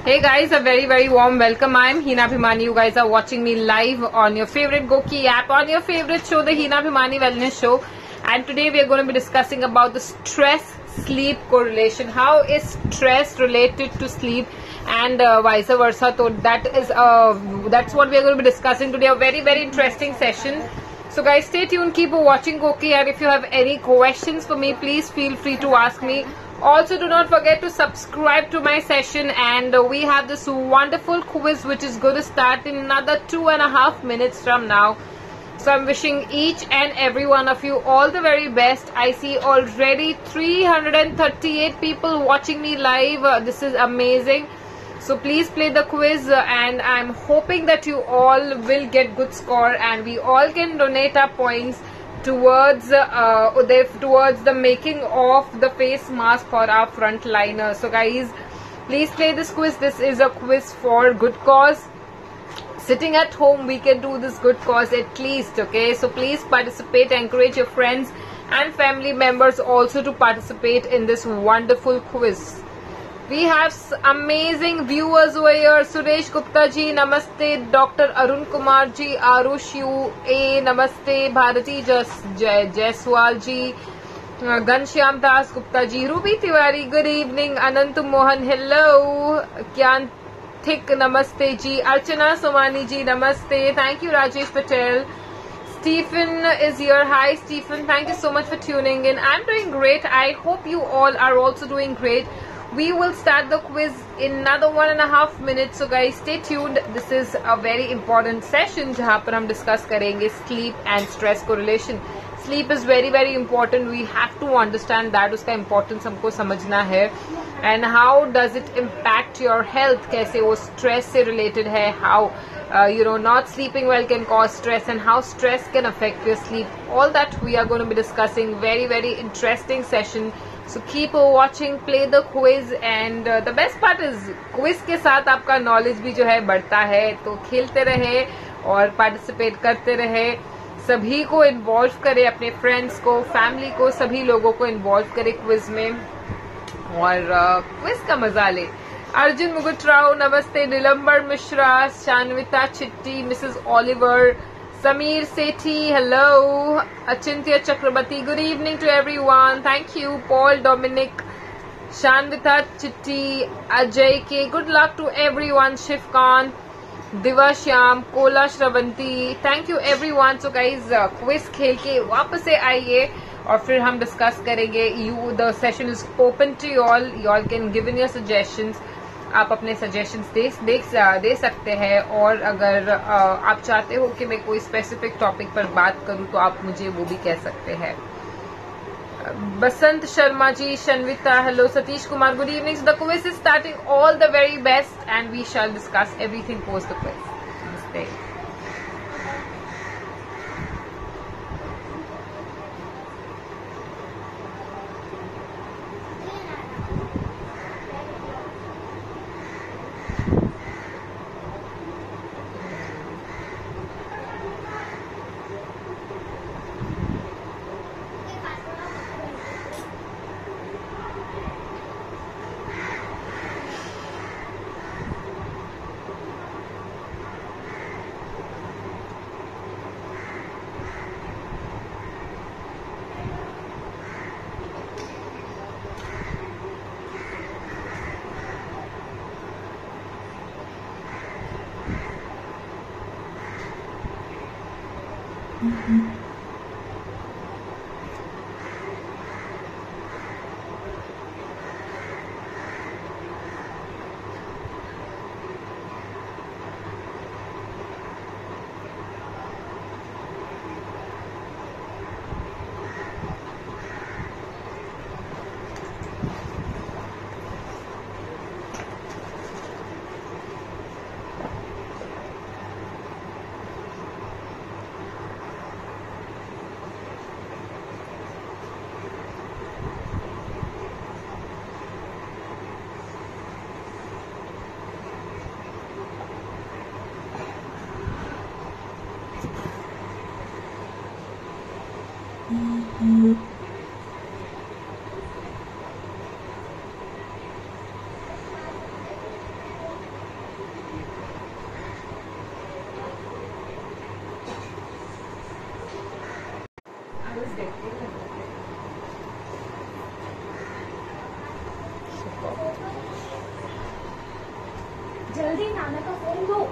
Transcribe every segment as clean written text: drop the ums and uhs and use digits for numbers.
Hey guys, a very warm welcome. I'm Hina Bhimani. You guys are watching me live on your favorite Goki app, on your favorite show, the Hina Bhimani Wellness Show. And today we are going to be discussing about the stress-sleep correlation. How is stress related to sleep and vice versa? So that's what we are going to be discussing today. A very interesting session. So guys, stay tuned, keep watching Goki, and if you have any questions for me, please feel free to ask me. Also, do not forget to subscribe to my session, and we have this wonderful quiz which is going to start in another 2.5 minutes from now. So I'm wishing each and every one of you all the very best. I see already 338 people watching me live. This is amazing. So please play the quiz, and I'm hoping that you all will get good score and we all can donate our points towards the making of the face mask for our frontliners. So guys, please play this quiz. This is a quiz for good cause. Sitting at home, we can do this good cause at least, okay? So please participate. Encourage your friends and family members also to participate in this wonderful quiz. We have amazing viewers over here. Suresh Gupta ji, namaste. Dr. Arun Kumar ji, Arush U.A., namaste. Bharati Jaiswal ji, Ghanshyam Das Gupta ji, Ruby Tiwari, good evening. Anant Mohan, hello. Kyanthik, namaste ji. Archana Somani ji, namaste. Thank you, Rajesh Patel. Stephen is here. Hi Stephen, thank you so much for tuning in. I'm doing great. I hope you all are also doing great. We will start the quiz in another 1.5 minutes. So guys, stay tuned. This is a very important session जहाँ पर हम discuss करेंगे sleep and stress correlation. Sleep is very important. We have to understand that. उसका importance हमको समझना है. And how does it impact your health? कैसे वो stress से related है? How not sleeping well can cause stress, and how stress can affect your sleep. All that we are going to be discussing. Very interesting session. So keep watching, play the quiz, and the best part is quiz के साथ आपका knowledge भी जो है बढ़ता है. तो खेलते रहे और participate करते रहे. सभी को involve करें, अपने friends को, family को, सभी लोगों को involve करें quiz में और quiz का मजा ले. अर्जुन मुगुटराव, नमस्ते. निलंबर मिश्रा, शानविता चिट्टी, Mrs Oliver, Sameer Sethi, hello. Achintya Chakrabarti, good evening to everyone. Thank you. Paul Dominic, Shanvita Chitti, Ajay K. Good luck to everyone. Shiv Khan, Diva Shyam, Kola Shravanti. Thank you everyone. So guys, quiz खेल के वापस से आइए और फिर हम discuss करेंगे. The session is open to you all. You all can give in your suggestions. आप अपने सजेशंस दे सकते हैं, और अगर आप चाहते हो कि मैं कोई स्पेसिफिक टॉपिक पर बात करूं तो आप मुझे वो भी कह सकते हैं. Basant Sharma ji, Shanvita, hello. Satish Kumar, good evening. The quiz is starting. All the very best and we shall discuss everything post the quiz. नमस्ते. जल्दी नाना का फोन दो।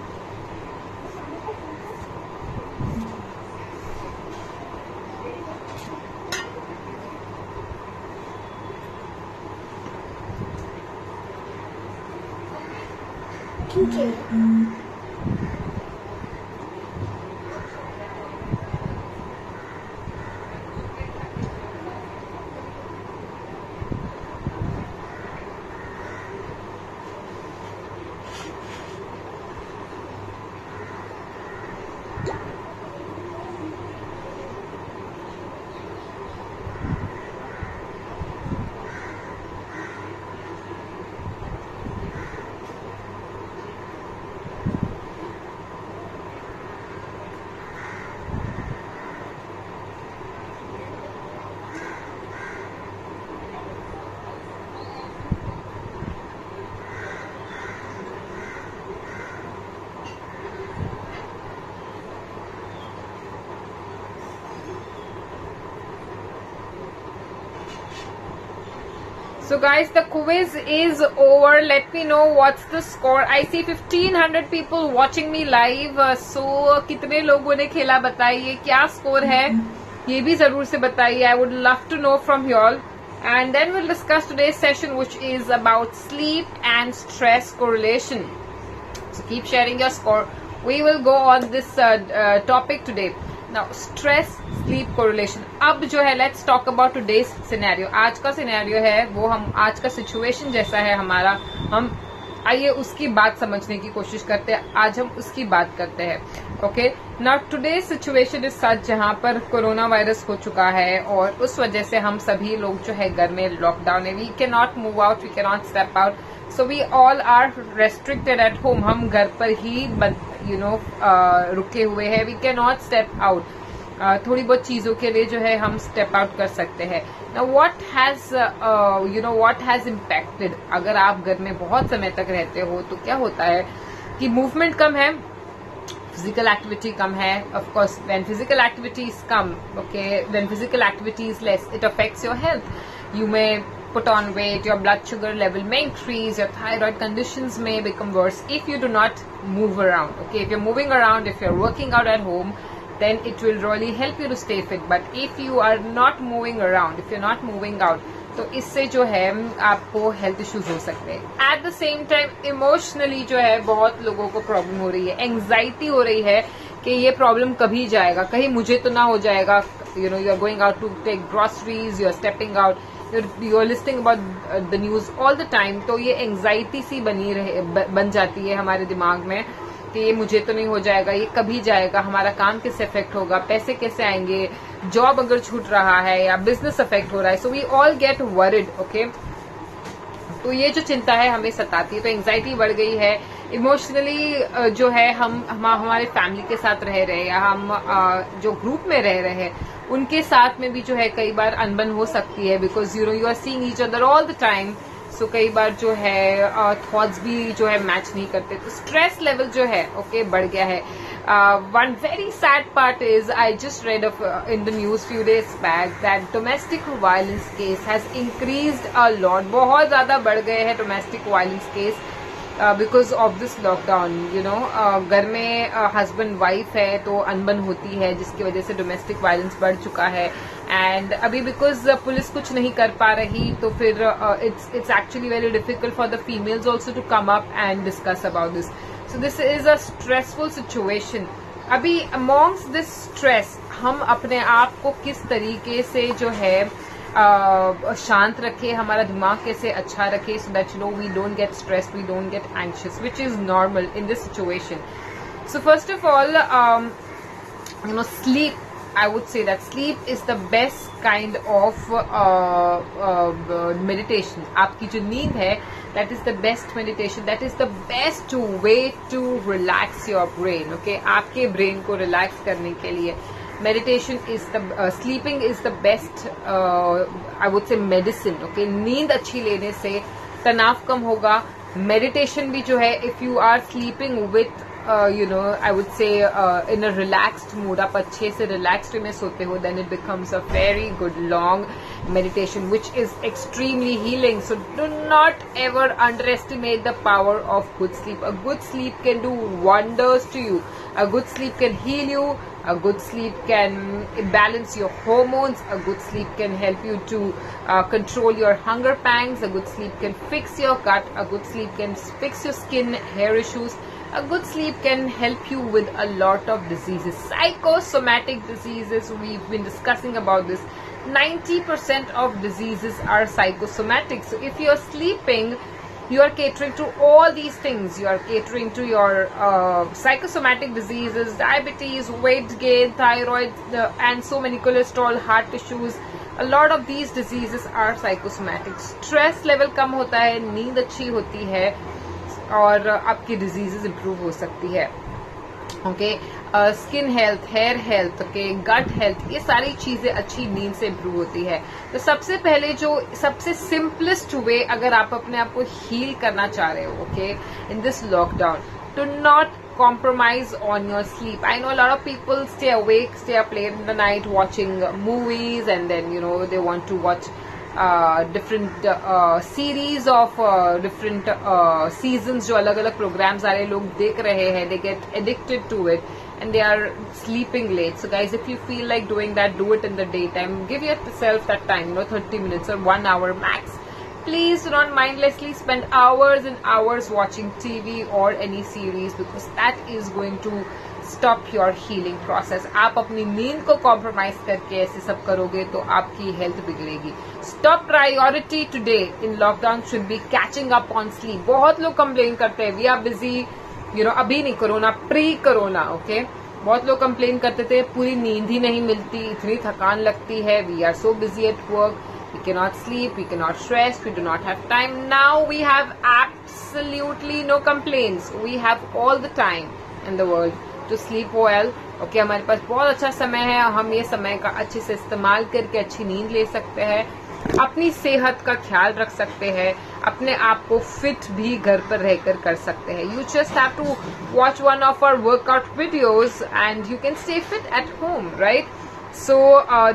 ठीक है। So guys, the quiz is over. Let me know what's the score. I see 1500 people watching me live. So कितने लोगों ने खेला बताइए, क्या स्कोर है ये भी जरूर से बताइए. I would love to know from you all. And then we'll discuss today's session, which is about sleep and stress correlation. So keep sharing your score. We will go on this topic today. Now, stress sleep correlation. अब जो है, let's talk about today's scenario. आज का scenario है वो, हम आज का situation जैसा है हमारा, हम आइए उसकी बात समझने की कोशिश करते हैं. आज हम उसकी बात करते हैं. Okay, now today's situation is such जहां पर कोरोना वायरस हो चुका है और उस वजह से हम सभी लोग जो है घर में लॉकडाउन है. We can not move out, we can not step out, so we all are restricted at home. हम घर पर ही रुके हुए हैं. We can not step out. थोड़ी बहुत चीजों के लिए जो है हम स्टेप आउट कर सकते हैं. Now what has impacted, अगर आप घर में बहुत समय तक रहते हो तो क्या होता है कि मूवमेंट कम है, फिजिकल एक्टिविटी कम है. Of course when physical activities come, okay, when physical activities less, it affects your health. You may put on weight, your blood sugar level may increase, your thyroid conditions may become worse if you do not move around. Okay, if you're moving around, if you're working out at home, then it will really help you to stay fit. But if you are not moving around, if you're not moving out, तो इससे जो है आपको health issues हो सकते हैं. Eight the same time emotionally जो है बहुत लोगों को प्रॉब्लम हो रही है, एंग्जाइटी हो रही है कि ये प्रॉब्लम कभी जाएगा, कहीं मुझे तो ना हो जाएगा. You are going out to take groceries, you are stepping out, you are listing about the news all the time. तो ये एंग्जाइटी सी बन जाती है हमारे दिमाग में कि ये मुझे तो नहीं हो जाएगा, ये कभी जाएगा, हमारा काम कैसे अफेक्ट होगा, पैसे कैसे आएंगे, जॉब अगर छूट रहा है या बिजनेस अफेक्ट हो रहा है. So we all get worried. Okay, तो ये जो चिंता है हमें सताती है. तो एंग्जाइटी बढ़ गई है. इमोशनली जो है हम हमारे फैमिली के साथ रह रहे हैं या हम जो ग्रुप में रह रहे हैं उनके साथ में भी जो है कई बार अनबन हो सकती है. Because you are seeing each other all the time. So कई बार जो है थॉट्स भी जो है मैच नहीं करते. तो स्ट्रेस लेवल जो है ओके बढ़ गया है. One very sad part is, I just red in the news few days back that domestic violence case has increased a lot. बहुत ज्यादा बढ़ गए हैं domestic violence case because of this lockdown. घर में हस्बैंड वाइफ है तो अनबन होती है जिसकी वजह से डोमेस्टिक वायलेंस बढ़ चुका है. एंड अभी बिकॉज पुलिस कुछ नहीं कर पा रही तो फिर it's actually very difficult for the females also to come up and discuss about this. So this is a stressful situation. अभी अमॉन्ग्स दिस स्ट्रेस हम अपने आप को किस तरीके से जो है शांत रखे, हमारा दिमाग कैसे अच्छा रखे, so that we don't get stress, we don't get anxious, which is normal in this situation. So first of all sleep. I would say that sleep is the best kind of meditation. आपकी जो नींद है, that is the best meditation. That is the best way to relax your brain. Okay, आपके brain को relax करने के लिए meditation is the sleeping is the best I would say medicine. Okay, नींद अच्छी लेने से तनाव कम होगा. मेडिटेशन भी जो है, if you are sleeping with I would say in a relaxed mood, आप अच्छे से relaxed में सोते हो, then it becomes a very good long meditation which is extremely healing. So do not ever underestimate the power of good sleep. A good sleep can do wonders to you. A good sleep can heal you. A good sleep can balance your hormones. A good sleep can help you to control your hunger pangs. A good sleep can fix your gut. A good sleep can fix your skin, hair issues. A good sleep can help you with a lot of diseases. Psychosomatic diseases, we've been discussing about this. 90% of diseases are psychosomatic. So if you're sleeping, you are catering to all these things. You are catering to your psychosomatic diseases, diabetes, weight gain, thyroid, and so many cholesterol, heart issues. A lot of these diseases are psychosomatic. Stress level कम होता है, नींद अच्छी होती है, और आपकी diseases improve हो सकती है. Okay, skin health, hair health, okay, gut health, ये सारी चीजें अच्छी नींद से इंप्रूव होती है. तो सबसे पहले जो सबसे सिंपलेस्ट वे, अगर आप अपने आप को हील करना चाह रहे हो, okay, in this lockdown, do not compromise on your sleep. I know a lot of people stay awake, stay up late in the night watching movies, and then they want to watch different series of different seasons. जो अलग अलग programs आ रहे लोग देख रहे हैं, they get addicted to it and they are sleeping late. So guys, if you feel like doing that, do it in the daytime. Give yourself that time, 30 minutes or 1 hour max. Please do not mindlessly spend hours and hours watching TV or any series, because that is going to stop your healing process. आप अपनी नींद को compromise करके ऐसे सब करोगे तो आपकी health बिगड़ेगी. Top priority today in lockdown should be catching up on sleep. बहुत लोग कंप्लेन करते हैं, we are busy, अभी नहीं, कोरोना, प्री कोरोना, ओके. बहुत लोग कंप्लेन करते थे पूरी नींद ही नहीं मिलती, इतनी थकान लगती है, we are so busy at work, we cannot sleep, we cannot rest, we do not have time. Now we have absolutely no complaints. We have all the time in the world to sleep well. Okay, हमारे पास बहुत अच्छा समय है, हम ये समय का अच्छे से इस्तेमाल करके अच्छी नींद ले सकते हैं, अपनी सेहत का ख्याल रख सकते हैं, अपने आप को फिट भी घर पर रहकर कर सकते हैं. You just have to watch one of our workout videos and you can stay fit at home, right? So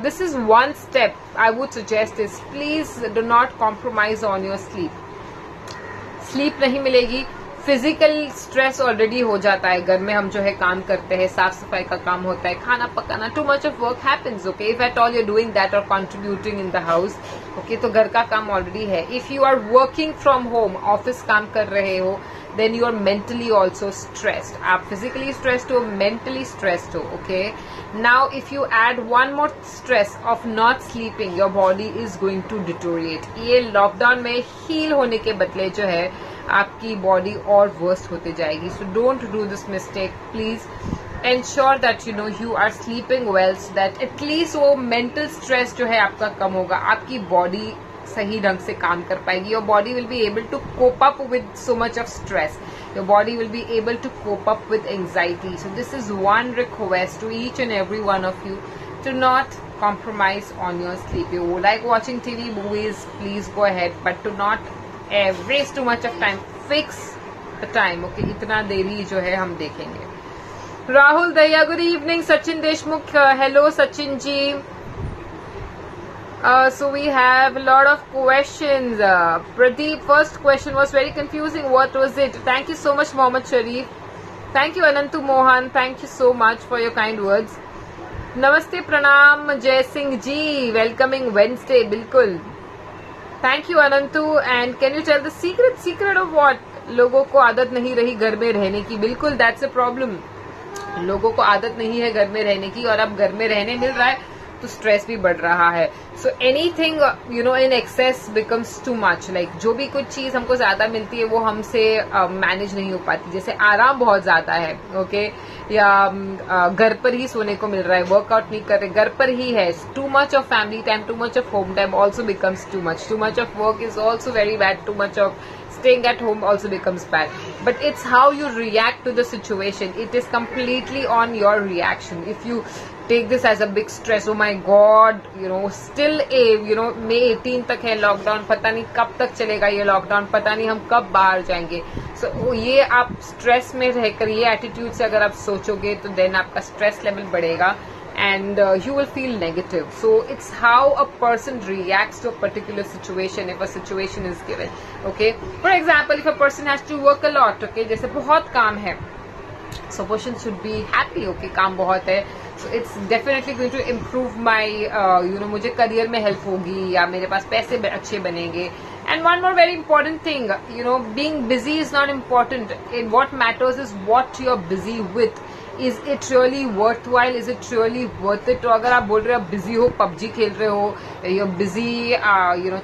this is one step I would suggest is, please do not compromise on your sleep. Sleep नहीं मिलेगी, physical stress already हो जाता है. घर में हम जो है काम करते हैं, साफ सफाई का काम होता है, खाना पकाना, too much of work happens. Okay, if at all you doing that और contributing in the house, okay, तो घर का काम ऑलरेडी है. If you are working from home, office काम कर रहे हो, then you are mentally also stressed. आप physically stressed हो, mentally stressed हो, okay? Now if you add one more stress of not sleeping, your body is going to deteriorate. ये lockdown में heal होने के बदले जो है आपकी body और worst होते जाएगी. So don't do this mistake. Please ensure that you are sleeping well, so that at least वो mental stress जो है आपका कम होगा, आपकी body सही ढंग से काम कर पाएगी. Your body will be able to cope up with so much of stress. Your body will be able to cope up with anxiety. So this is one request to each and every one of you, to not compromise on your sleep. You like watching TV, movies, please go ahead, but do not waste too much of time. Fix the time, okay? इतना देरी जो है हम देखेंगे. राहुल दया, good evening. Sachin Deshmukh, hello Sachin ji. So we have a lot of questions. Pradeep, first question was very confusing. What was it? Thank you so much, Mohammed Sharif. Thank you, Anantu Mohan. Thank you so much for your kind words. Namaste, Pranam, Jai Singh ji. Welcoming Wednesday, bilkul. Thank you, Anantu. And can you tell the secret? Secret of what? लोगों को आदत नहीं रही घर में रहने की. बिल्कुल, that's a problem. लोगों को आदत नहीं है घर में रहने की, और अब घर में रहने मिल रहा है तो स्ट्रेस भी बढ़ रहा है. So anything in excess becomes too much. Like जो भी कुछ चीज हमको ज्यादा मिलती है वो हमसे मैनेज नहीं हो पाती. जैसे आराम बहुत ज्यादा है, ओके, या घर पर ही सोने को मिल रहा है, वर्कआउट नहीं कर रहे, घर पर ही है. To much of family time, to much of home time also becomes too much. To much of work is also very bad. To much of staying at home also becomes bad. But it's how you react to the situation. It is completely on your reaction. If you take this as a big stress. Oh my God, still May 18 तक है lockdown, पता नहीं कब तक चलेगा ये lockdown, पता नहीं हम कब बाहर जाएंगे. So ये आप स्ट्रेस में रहकर ये एटीट्यूड से अगर आप सोचोगे तो देन आपका स्ट्रेस लेवल बढ़ेगा and you will feel negative. So it's how a person reacts to a particular situation if a situation is given. Okay, for example, if a person has to work a lot, okay, जैसे बहुत काम है, so person should be happy. Okay, काम बहुत है, so it's definitely going to improve my मुझे career में help होगी या मेरे पास पैसे अच्छे बनेंगे. And one more very important thing, being busy is not important. What matters is what you're busy with. Is it really worthwhile? Is it really worth it? तो अगर आप बोल रहे हो आप बिजी हो, पबजी खेल रहे हो, you're busy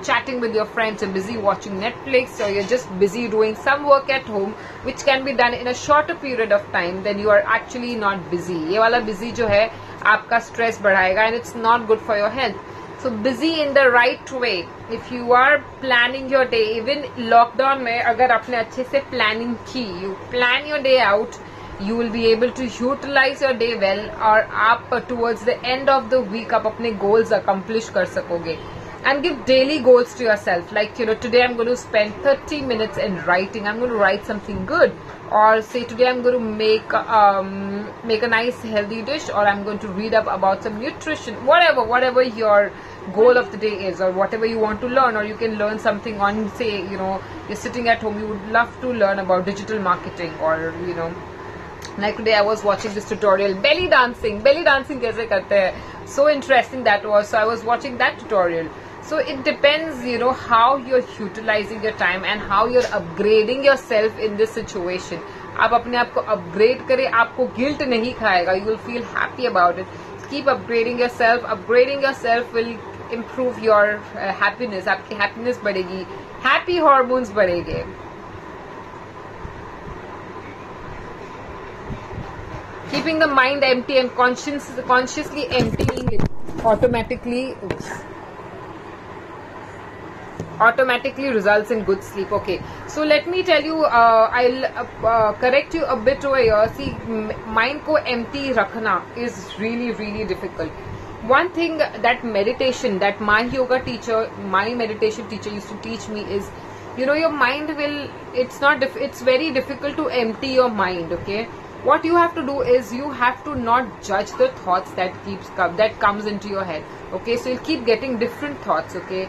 chatting with your friends, you're busy watching Netflix, or you're just busy doing some work at home which can be done in a shorter period of time, then you are actually not busy. ये वाला busy जो है आपका stress बढ़ाएगा and it's not good for your health. So busy in the right way. If you are planning your day, even lockdown में अगर आपने अच्छे से planning की, you plan your day out, you will be able to utilize your day well, और आप towards the end of the week आप अपने goals accomplish कर सकोगे. And give daily goals to yourself, like today I'm going to spend 30 minutes in writing, I'm going to write something good, or say today I'm going to make a nice healthy dish, or I'm going to read up about some nutrition, whatever your goal of the day is, or whatever you want to learn. Or you can learn something on, say you're sitting at home, you would love to learn about digital marketing, or like today I was watching this tutorial, belly dancing kaise karte hai, so interesting that was. So I was watching that tutorial. So it depends how you're utilizing your time and how you're upgrading yourself in this situation. आप अपने आप को upgrade करें, आपको guilt नहीं खाएगा, you will feel happy about it. Keep upgrading yourself will improve your happiness. आपकी happiness बढ़ेगी, happy hormones बढ़ेंगे. Keeping the mind empty and consciously emptying it automatically results in good sleep. Okay, so let me tell you, I'll correct you a bit over here. See, mind ko empty rakhna is really, really difficult. One thing that meditation, that my meditation teacher used to teach me is, your mind will, it's very difficult to empty your mind. Okay, what you have to do is you have to not judge the thoughts that comes into your head. Okay, so you'll keep getting different thoughts. Okay,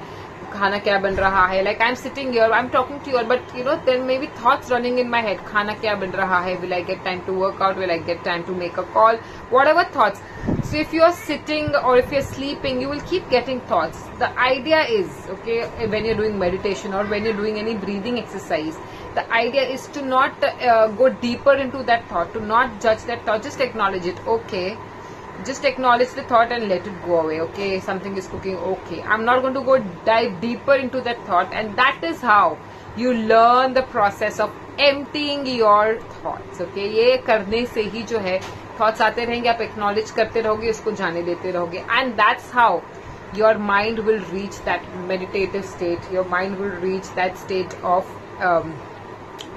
खाना क्या बन रहा है, like I'm sitting here, I'm talking to you, but there may be thoughts running in my head. खाना क्या बन रहा है, will I get time to work out, will I get time to make a call, whatever thoughts. So if you are sitting or if you're sleeping, you will keep getting thoughts. The idea is, okay, when you're doing meditation or when you're doing any breathing exercise, the idea is to not go deeper into that thought, to not judge that thought, just acknowledge it. Okay, just acknowledge the thought and let it go away. Okay, something is cooking. Okay, I'm not going to go dive deeper into that thought. And that is how you learn the process of emptying your thoughts. Okay, ये करने से ही जो है thoughts आते रहेंगे, आप acknowledge करते रहोगे, उसको जाने देते रहोगे, and that's how your mind will reach that meditative state. Your mind will reach that state of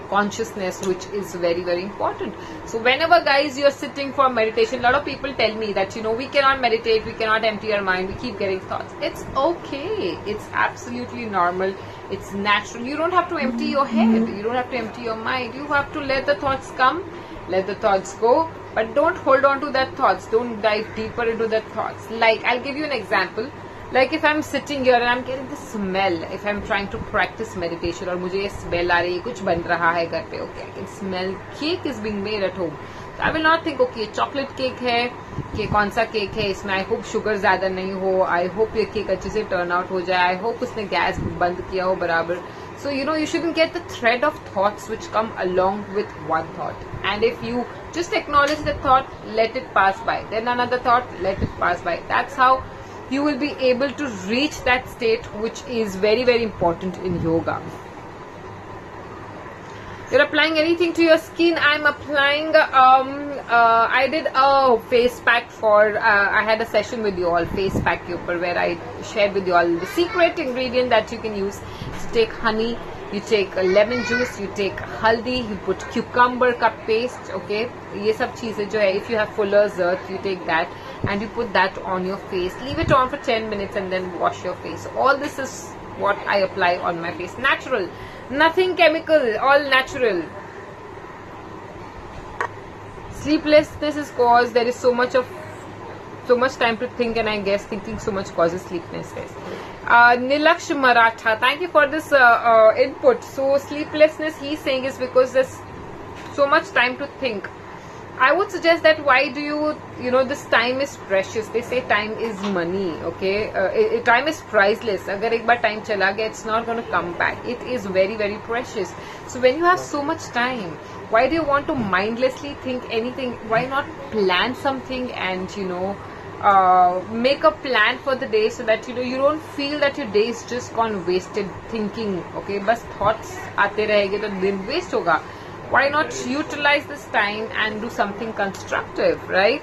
consciousness, which is very, very important. So whenever guys you're sitting for meditation, a lot of people tell me that we cannot meditate, we cannot empty our mind, we keep getting thoughts. It's okay, it's absolutely normal, it's natural. You don't have to empty your head, you don't have to empty your mind, you have to let the thoughts come, let the thoughts go, but don't hold on to that thoughts, don't dive deeper into that thoughts. Like, I'll give you an example. Like if I'm sitting here and I'm getting the smell, if I'm trying to practice meditation और मुझे ये smell आ रही है, कुछ बन रहा है घर पे, okay, I can smell cake is being made at home. So I will not think, okay, chocolate cake है, कि कौन सा केक है, इसमें I hope sugar ज़्यादा नहीं हो, I hope ये केक अच्छे से turn out हो जाए, I hope उसने गैस बंद किया हो बराबर. So you shouldn't get the thread of thoughts which come along with one thought. And if you just acknowledge the thought, let it pass by. Then another thought, let it pass by. That's how you will be able to reach that state, which is very, very important in yoga. You're applying anything to your skin. I'm applying, I did a face pack for, I had a session with you all, face pack ke upar, where I shared with you all the secret ingredient that you can use. So take honey you take lemon juice, you take haldi, you put cucumber ka paste, okay, ये सब चीजें जो है, if you have fuller's earth, you take that and you put that on your face, leave it on for 10 minutes and then wash your face. All this is what I apply on my face, natural, nothing chemical, all natural. Sleeplessness is caused, there is so much time to think, and I guess thinking so much causes sleeplessness, guys. Nilaksh Maratha, thank you for this input. So sleeplessness, he's saying, is because there's so much time to think. I would suggest that why do you know, this time is precious. They say time is money, okay? Time is priceless. Agar ek baar time chala gaya, it's not going to come back. It is very, very precious. So when you have so much time, why do you want to mindlessly think anything? Why not plan something and, you know, make a plan for the day so that, you know, you don't feel that your day is just gone wasted thinking, okay? Bas thoughts aate rahenge to din waste hoga. Why not utilize this time and do something constructive, right?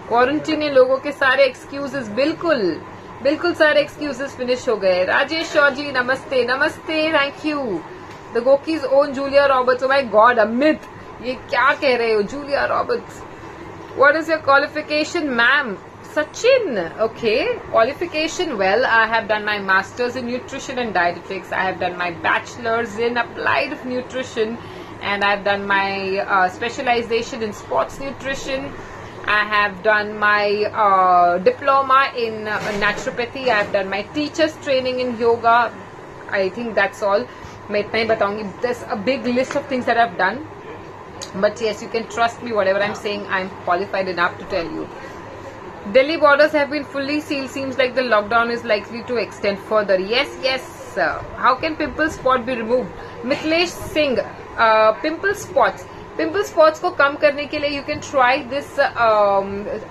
Quarantine में लोगों के सारे excuses बिल्कुल सारे excuses finish हो गए. राजेश शॉ जी नमस्ते, thank you. The गोकीज own Julia Roberts. Oh my God Amit, ये क्या कह रहे हो? Julia Roberts, what is your qualification ma'am? Sachin, okay, qualification, well, I have done my master's in nutrition and dietetics, I have done my bachelor's in applied nutrition, and I have done my specialization in sports nutrition. I have done my diploma in naturopathy. I have done my teacher's training in yoga. I think that's all. मैं इतना ही बताऊंगी. There's a big list of things that I've done, but yes, you can trust me. Whatever I'm saying, I'm qualified enough to tell you. Delhi borders have been fully sealed. Seems like the lockdown is likely to extend further. Yes, sir. How can pimple spot be removed? Mithilesh Singh, pimple spots को कम करने के लिए you can try this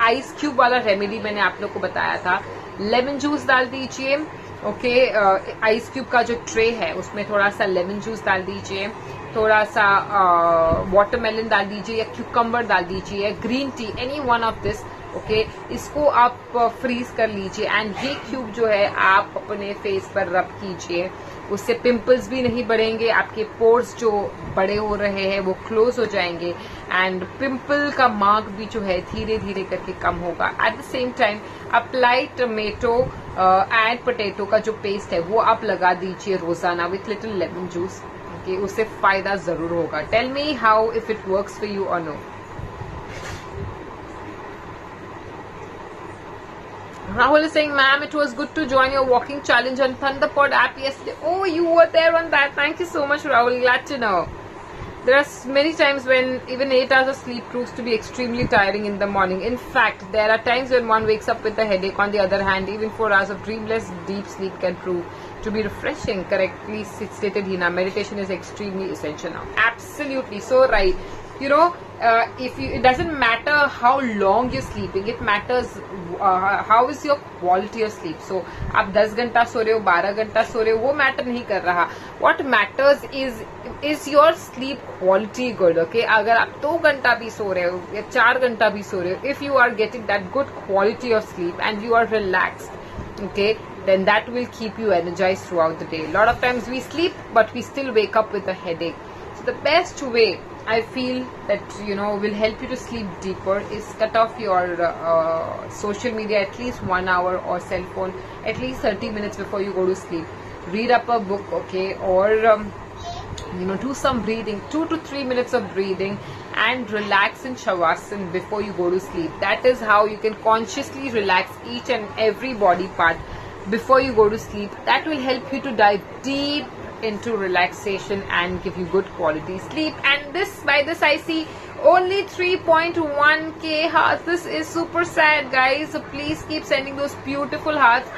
ice cube वाला remedy. मैंने आप लोग को बताया था. लेमन जूस डाल दीजिए, ओके. आइस क्यूब का जो ट्रे है उसमें थोड़ा सा लेमन जूस डाल दीजिए, थोड़ा सा वाटरमेलन डाल दीजिए या क्यूकम्बर डाल दीजिए, green tea, any one of this, okay. इसको आप फ्रीज कर लीजिए एंड ये क्यूब जो है आप अपने फेस पर रब कीजिए. उससे पिंपल्स भी नहीं बढ़ेंगे, आपके पोर्स जो बड़े हो रहे हैं वो क्लोज हो जाएंगे एंड पिंपल का मार्क भी जो है धीरे धीरे करके कम होगा. At the same time apply tomato and potato का जो पेस्ट है वो आप लगा दीजिए रोजाना with little lemon juice, okay. उससे फायदा जरूर होगा. Tell me how if it works for you or no. Rahul is saying, ma'am, it was good to join your walking challenge on Thunderpod app yesterday. Oh, you were there on that. Thank you so much, Rahul. Glad to know. There are many times when even 8 hours of sleep proves to be extremely tiring in the morning. In fact, there are times when one wakes up with a headache. On the other hand, even 4 hours of dreamless deep sleep can prove to be refreshing. Correctly stated, Hina. Meditation is extremely essential now. Absolutely. So right. You know, it doesn't matter how long you're sleeping. It matters how is your quality of sleep. So, आप 10 घंटा सो रहे हो, 12 घंटा सो रहे हो, वो matter नहीं कर रहा. What matters is your sleep quality good, okay? अगर आप 2 घंटा भी सो रहे हो या 4 घंटा भी सो रहे हो, if you are getting that good quality of sleep and you are relaxed, okay, then that will keep you energized throughout the day. A lot of times we sleep, but we still wake up with a headache. So the best way I feel that, you know, will help you to sleep deeper is cut off your social media at least 1 hour or cell phone at least 30 minutes before you go to sleep. Read up a book, okay, or you know, do some breathing, 2 to 3 minutes of breathing and relax in Shavasana before you go to sleep. That is how you can consciously relax each and every body part before you go to sleep. That will help you to dive deep into relaxation and give you good quality sleep. And by this I see only 3.1k hearts. This is super sad, guys. So please keep sending those beautiful hearts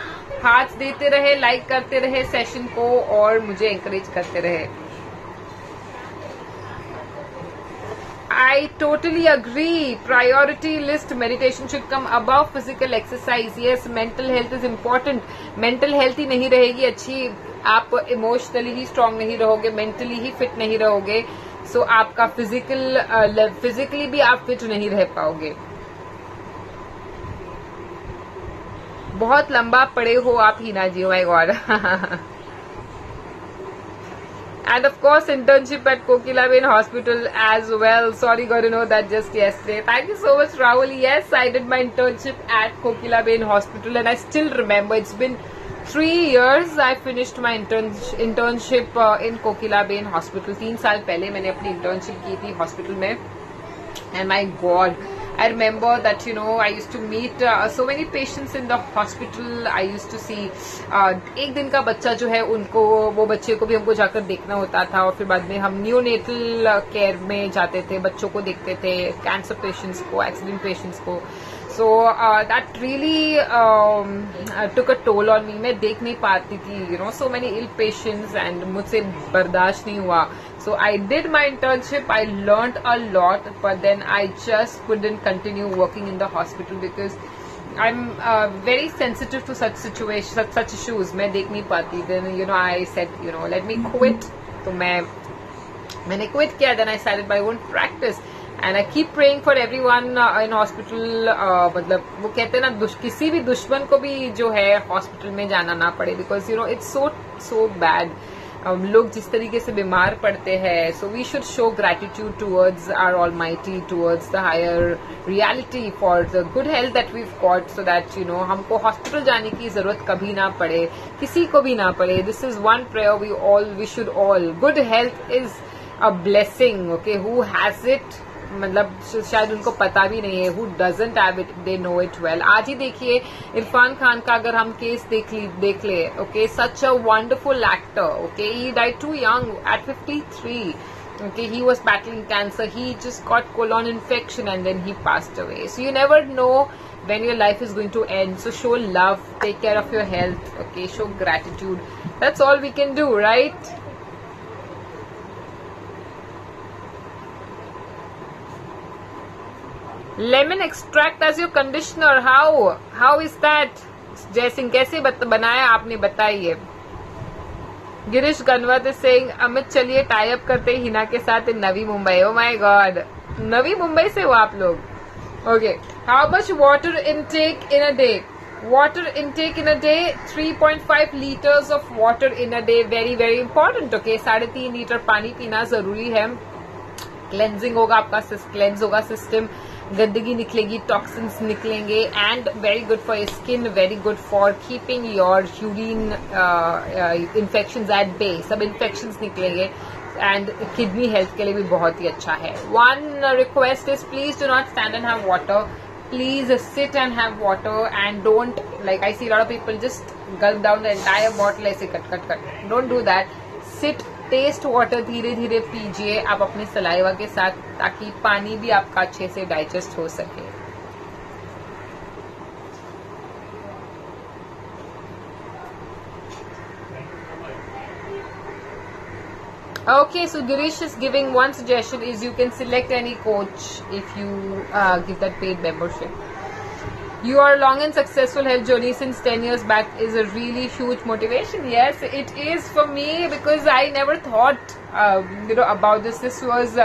देते रहे, like करते रहे session को और मुझे encourage करते रहे. I totally agree. Priority list meditation should come above physical exercise. Yes, mental health is important. Mental health ही नहीं रहेगी अच्छी, आप इमोशनली ही स्ट्रांग नहीं रहोगे, मेंटली ही फिट नहीं रहोगे, सो आपका फिजिकली भी आप फिट नहीं रह पाओगे. बहुत लंबा पड़े हो आप Hina ji, my God. And of course, internship at Kokilaben Hospital as well. Sorry, got to know that just yesterday. Thank you so much, Rahul. Yes, I did my internship at Kokilaben Hospital, and I still remember. It's been 3 years. I finished my internship in Kokilaben Hospital. 3 साल पहले मैंने अपनी internship की थी hospital में. And my God, I remember that, you know, I used to meet so many patients in the hospital. I used to see एक दिन का बच्चा जो है उनको, वो बच्चे को भी हमको जाकर देखना होता था, और फिर बाद में हम न्यूनेटल केयर में जाते थे, बच्चों को देखते थे, कैंसर पेशेंट्स को, एक्सीडेंट पेशेंट्स को. So that really took a toll on me. मैं देख नहीं पाती थी, you know, so many ill patients, and मुझसे बर्दाश्त नहीं हुआ. So I did my internship. I learned a lot, but then I just couldn't continue working in the hospital because I'm very sensitive to such situations, such issues. मैं देख नहीं पाती. Then, you know, I said, you know, let me quit. तो मैंने quit किया. Then I started my own practice. And I keep praying for everyone in hospital. मतलब वो कहते हैं ना, किसी भी दुश्मन को भी जो है हॉस्पिटल में जाना ना पड़े, because you know it's so bad. लोग जिस तरीके से बीमार पड़ते हैं, so we should show gratitude towards our Almighty, towards the higher reality for the good health that we've got, so that, you know, हमको हॉस्पिटल जाने की जरूरत कभी ना पड़े, किसी को भी ना पड़े. This is one prayer we should all. Good health is a blessing. Okay, who has it? मतलब शायद उनको पता भी नहीं है. Who doesn't have it, they know it well. आज ही देखिए इरफान खान का अगर हम केस देख ले. Okay, such a wonderful actor. Okay, he died too young at 53. Okay, he was battling cancer. He just got colon infection and then he passed away. So you never know when your life is going to end. So show love, take care of your health. Okay, show gratitude. That's all we can do, right? Lemon extract as your conditioner. How is that? Jaisingh कैसे बनाया आपने, बताइए. Girish गनवत is saying, Amit चलिए tie up करते हिना के साथ in Navi Mumbai. Oh my God, Navi Mumbai से हो आप लोग. Okay, how much water intake in a day? Water intake in a day, 3.5 liters of water in a day. Very very important. Okay, 3.5 litre पानी पीना जरूरी है. क्लेंजिंग होगा आपका, क्लेंज होगा सिस्टम, गंदगी निकलेगी, टॉक्सिन्स निकलेंगे, and very good for your skin, very good for keeping your urine infections at bay. सब इन्फेक्शंस निकलेंगे, एंड किडनी हेल्थ के लिए भी बहुत ही अच्छा है. One request is please do not stand and have water. Please sit and have water, and don't, like I see a lot of people just gulp down the entire bottle ऐसे cut. Don't do that. Sit, taste water धीरे धीरे पीजिए आप अपने saliva के साथ, ताकि पानी भी आपका अच्छे से डाइजेस्ट हो सके. Okay, so Girish is giving one suggestion is you can select any coach if you give that paid membership. Your long and successful health journey since 10 years back is a really huge motivation. Yes, it is for me, because I never thought about this. This was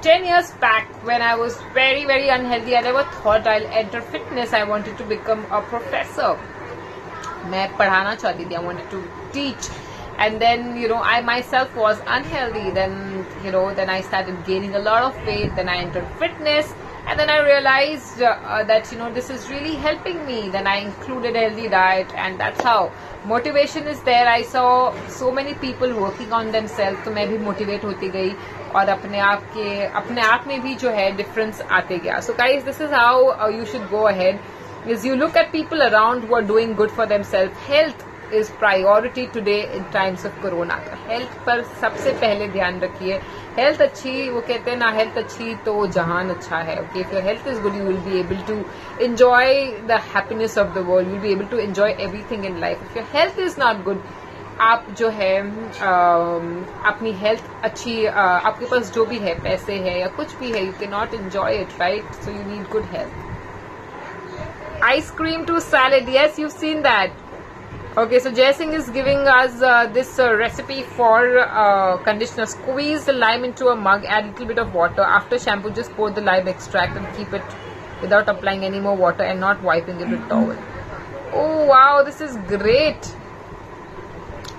10 years back when I was very very unhealthy. I never thought I'll enter fitness. I wanted to become a professor. मैं पढ़ाना चाहती थी. I wanted to teach. And then, I myself was unhealthy. Then, then I started gaining a lot of weight. Then I entered fitness. And then I realized that, this is really helping me. Then I included a healthy diet. And that's how motivation is there. I saw so many people working on themselves. तो मैं भी motivate होती गई. और अपने आप में भी जो है difference आते गया. So guys, this is how you should go ahead. Is you look at people around who are doing good for themselves. Health is priority today in times of corona. Health पर सबसे पहले ध्यान रखिए. Health अच्छी, वो कहते हैं ना, हेल्थ अच्छी तो जहान अच्छा है. Okay, if your health is good, you will be able to enjoy the happiness of the world. You will be able to enjoy everything in life. If your health is not good, आप जो है अपनी health अच्छी, आपके पास जो भी है, पैसे है या कुछ भी है, you cannot enjoy it, right? So you need good health. Ice cream to salad. Yes, you've seen that. Okay, so Jai Singh is giving us this recipe for conditioner. Squeeze the lime into a mug, add a little bit of water. After shampoo, just pour the lime extract and keep it without applying any more water and not wiping it with towel. Oh wow, this is great.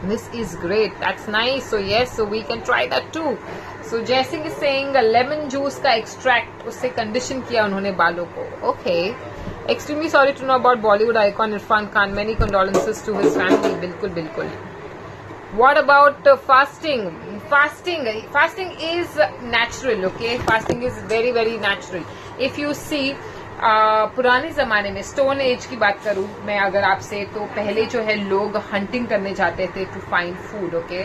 This is great. That's nice. So yes, so we can try that too. So Jaising is saying lemon juice का extract उससे condition किया उन्होंने बालों को. Okay. Extremely sorry to know about Bollywood icon Irfan Khan. Many condolences to his family. बिल्कुल बिल्कुल. What about fasting? Fasting is natural. Okay, fasting is very very natural. If you see पुराने जमाने में stone age की बात करूं मैं अगर आपसे, तो पहले जो है लोग हंटिंग करने जाते थे टू फाइंड फूड. ओके,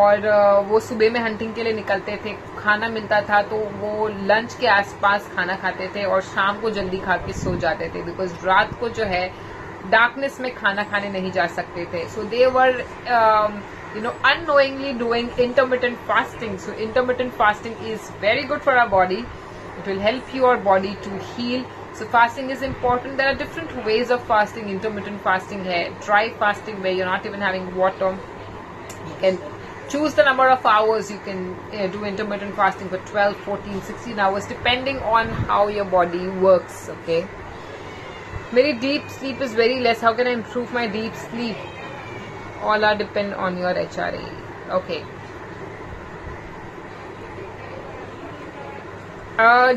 और वो सुबह में हंटिंग के लिए निकलते थे, खाना मिलता था तो वो लंच के आसपास खाना खाते थे और शाम को जल्दी खा के सो जाते थे, बिकॉज रात को जो है डार्कनेस में खाना खाने नहीं जा सकते थे. सो दे वर unknowingly doing intermittent fasting. So intermittent fasting is very good for our body. It will help your body to heal. So fasting is important. There are different ways of fasting. Intermittent fasting है, dry fasting where you're not even having water. You can choose the number of hours. You can do intermittent fasting for 12, 14, 16 hours depending on how your body works. Okay. मेरी deep sleep is very less. How can I improve my deep sleep? All are depend on your HRA. Okay.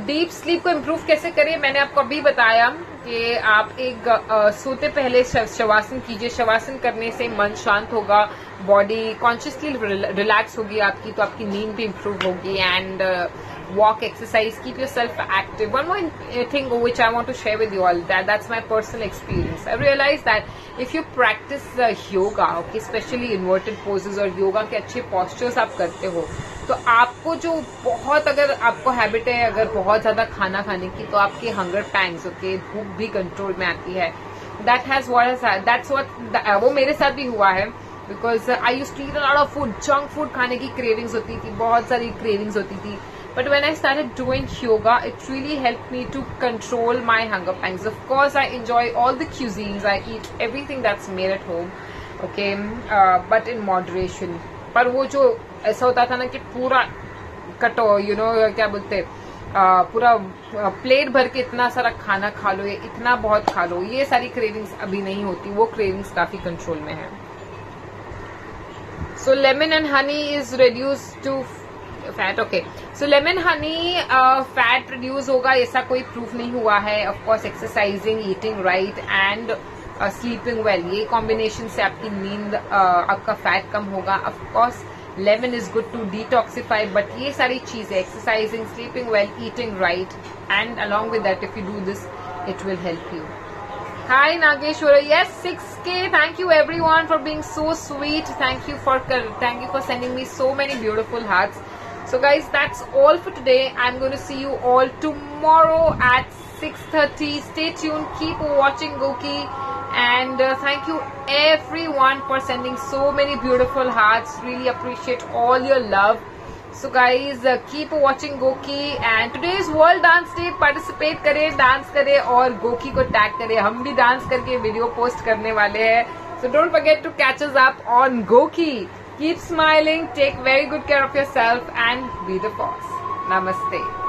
Deep sleep को improve कैसे करें, मैंने आपको अभी बताया कि आप एक सोते पहले शवासन कीजिए. शवासन करने से मन शांत होगा, बॉडी कॉन्शियसली रिलैक्स होगी आपकी, तो आपकी नींद भी इम्प्रूव होगी. And walk, exercise, keep yourself active. One more thing which I want to share with you all, that's my personal experience. I realized that if you practice yoga, okay, especially inverted poses और yoga के अच्छे postures आप करते हो, तो आपको जो बहुत, अगर आपको हैबिट है अगर बहुत ज्यादा खाना खाने की, तो आपके हंगर पैंग्स, ओके, भूख भी कंट्रोल में आती है. वो मेरे साथ भी हुआ है, because I used to eat a lot of food, junk food खाने की क्रेविंग्स होती थी, बहुत सारी क्रेविंग्स होती थी. But when I started doing yoga, it really helped me to control my hunger pangs. Of course, I enjoy all the cuisines. I eat everything that's made at home, okay, but in moderation. पर वो जो ऐसा होता था ना कि पूरा कटो, क्या बोलते, पूरा प्लेट भर के इतना सारा खाना खा लो, ये इतना बहुत खा लो, ये सारी क्रेविंग्स अभी नहीं होती. वो क्रेविंग्स काफी कंट्रोल में है. So lemon and honey is reduced to fat. Okay, so lemon honey fat produce होगा ऐसा कोई प्रूफ नहीं हुआ है. Of course exercising, eating right and sleeping well, ये कॉम्बिनेशन से आपकी नींद, आपका फैट कम होगा. Of course lemon is good to detoxify, but ये सारी चीजें, exercising, sleeping well, eating right, and along with that if you do this it will help you. Hi Nageshwara, yes, 6K. Thank you everyone for being so sweet. Thank you for sending me so many beautiful hearts. So guys, that's all for today. I'm going to see you all tomorrow at 6:30. Stay tuned. Keep watching Goki. And thank you everyone for sending so many beautiful hearts. Really appreciate all your love. So guys, keep watching Goki. And today is World Dance Day. Participate करें, dance करें और Goki को tag करें. हम भी dance करके video post करने वाले हैं. So don't forget to catch us up on Goki. Keep smiling, take very good care of yourself and be the boss. Namaste.